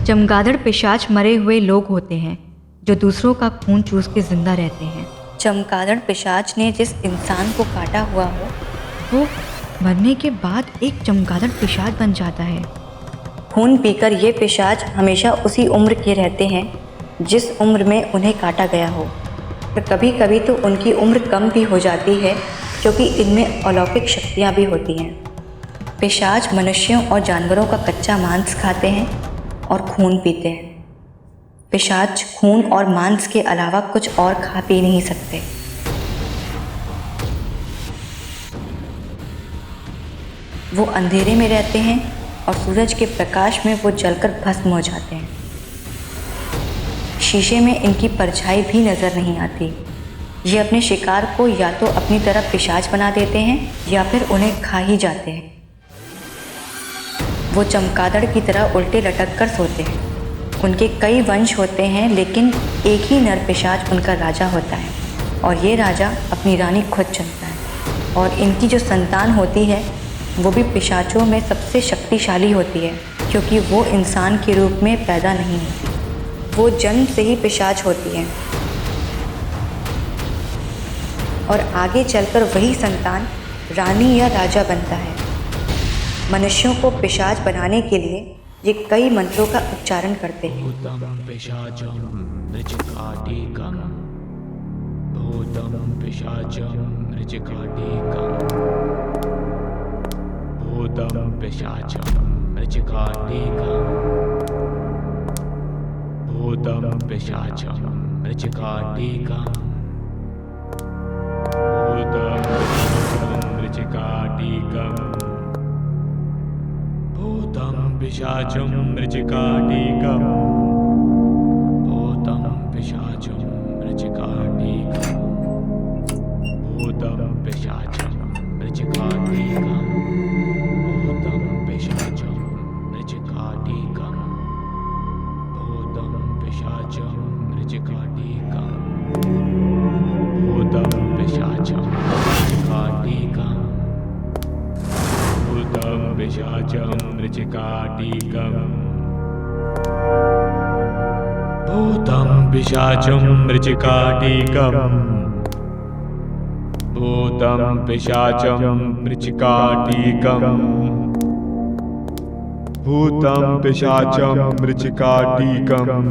चमगादड़ पिशाच मरे हुए लोग होते हैं जो दूसरों का खून चूस के जिंदा रहते हैं। चमगादड़ पिशाच ने जिस इंसान को काटा हुआ हो वो मरने के बाद एक चमगादड़ पिशाच बन जाता है। खून पीकर ये पिशाच हमेशा उसी उम्र के रहते हैं जिस उम्र में उन्हें काटा गया हो, और कभी कभी तो उनकी उम्र कम भी हो जाती है क्योंकि इनमें अलौकिक शक्तियाँ भी होती हैं। पिशाच मनुष्यों और जानवरों का कच्चा मांस खाते हैं और खून पीते हैं। पिशाच खून और मांस के अलावा कुछ और खा पी नहीं सकते। वो अंधेरे में रहते हैं और सूरज के प्रकाश में वो जलकर भस्म हो जाते हैं। शीशे में इनकी परछाई भी नजर नहीं आती। ये अपने शिकार को या तो अपनी तरफ पिशाच बना देते हैं या फिर उन्हें खा ही जाते हैं। वो चमगादड़ की तरह उल्टे लटक कर सोते हैं। उनके कई वंश होते हैं लेकिन एक ही नर पिशाच उनका राजा होता है और ये राजा अपनी रानी खुद चुनता है। और इनकी जो संतान होती है वो भी पिशाचों में सबसे शक्तिशाली होती है क्योंकि वो इंसान के रूप में पैदा नहीं होती। वो जन्म से ही पिशाच होती है और आगे चलकर वही संतान रानी या राजा बनता है। मनुष्यों को पिशाच बनाने के लिए ये कई मंत्रों का उच्चारण करते हैं। भूतम पिशाचम मृचिकाटिकम, भूतम पिशाचम मृचिकाटिकम, भूतम पिशाचम मृचिकाटिकम, भूतम पिशाचम मृचिकाटिकम, भूतम पिशाचम मृचिकाटिकम, भूतम पिशाचम मृचिकाटिकम, भूतम पिशाचम मृचिकाटिकम, भूतम पिशाचम मृचिकाटिकम, भूतम पिशाचम मृचिकाटिकम, भूतम पिशाचम मृचिकाटिकम, भूतम पिशाचम मृचिकाटिकम, भूतम पिशाचम मृचिकाटिकम, भूतम पिशाचम मृचिकाटिकम, भूतम पिशाचम मृचिकाटिकम, भूतम पिशाचम मृचिकाटिकम।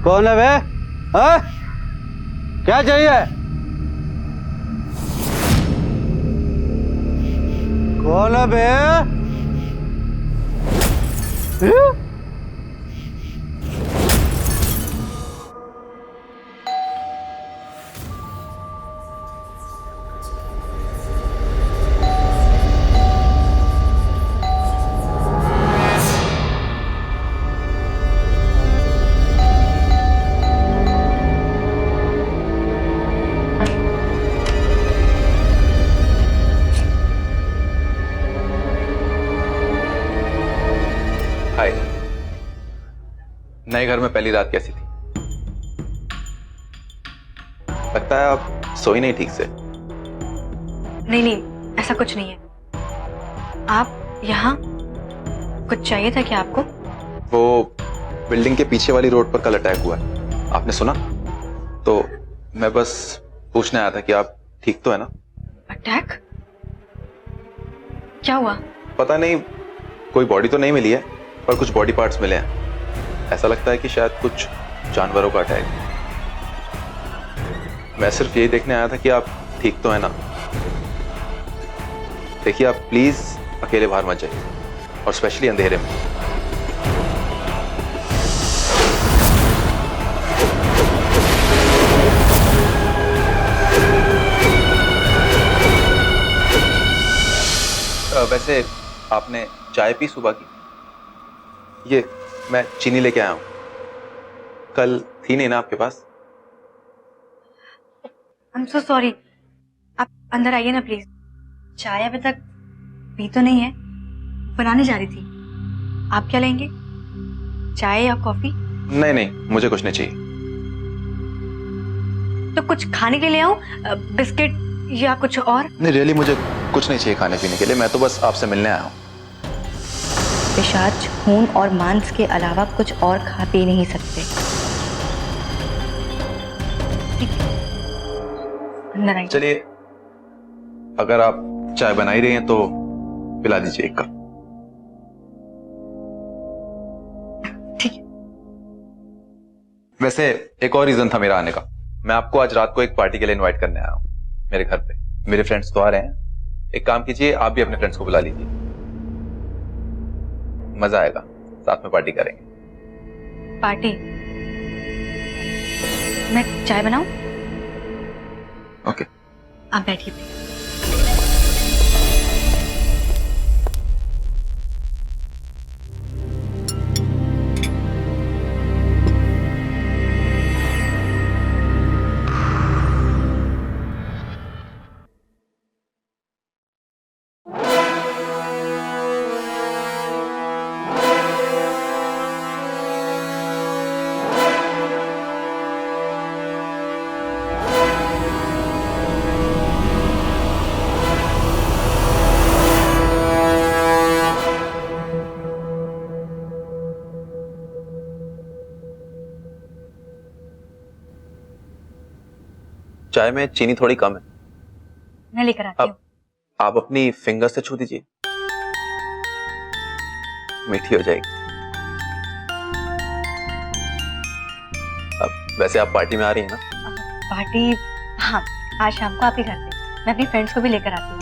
कौन है बे? हाँ? क्या चाहिए? कौन है बे? हाय, नए घर में पहली रात कैसी थी? लगता है आप सोई नहीं ठीक से। नहीं, ऐसा कुछ नहीं है। आप यहाँ कुछ चाहिए था क्या आपको? वो बिल्डिंग के पीछे वाली रोड पर कल अटैक हुआ है, आपने सुना? तो मैं बस पूछने आया था कि आप ठीक तो है ना? अटैक? क्या हुआ? पता नहीं, कोई बॉडी तो नहीं मिली है, पर कुछ बॉडी पार्ट्स मिले हैं। ऐसा लगता है कि शायद कुछ जानवरों का अटैक। मैं सिर्फ यही देखने आया था कि आप ठीक तो है ना। देखिए, आप प्लीज अकेले बाहर मत जाइए, और स्पेशली अंधेरे में। वैसे आपने चाय पी सुबह की? ये मैं चीनी लेके आया हूं, कल थी नहीं ना आपके पास? I am so sorry. आप अंदर आइए ना प्लीज। चाय अभी तक पी तो नहीं है, बनाने जा रही थी। आप क्या लेंगे, चाय या कॉफी? नहीं नहीं, मुझे कुछ नहीं चाहिए। तो कुछ खाने के लिए आऊं, बिस्किट या कुछ और? नहीं रियली, मुझे कुछ नहीं चाहिए खाने पीने के लिए। मैं तो बस आपसे मिलने आया हूँ। पिशाच खून और मांस के अलावा कुछ और खा पी नहीं सकते। ठीक है, अंदर आइए। चलिए, अगर आप चाय बना ही रही हैं तो पिला दीजिए एक कप। ठीक है। वैसे एक और रीजन था मेरा आने का। मैं आपको आज रात को एक पार्टी के लिए इनवाइट करने आया हूँ मेरे घर पे। मेरे फ्रेंड्स तो आ रहे हैं। एक काम कीजिए, आप भी अपने फ्रेंड्स को बुला लीजिए, मजा आएगा, साथ में पार्टी करेंगे। पार्टी? मैं चाय बनाऊं? ओके। आप बैठिए प्लीज। चाय में चीनी थोड़ी कम है। मैं लेकर आती हूँ। आप अपनी फिंगर से छू दीजिए, मीठी हो जाएगी। अब वैसे आप पार्टी में आ रही हैं ना? पार्टी? हाँ, आज शाम को आप ही घर पे। मैं अपनी फ्रेंड्स को भी लेकर आती हूँ।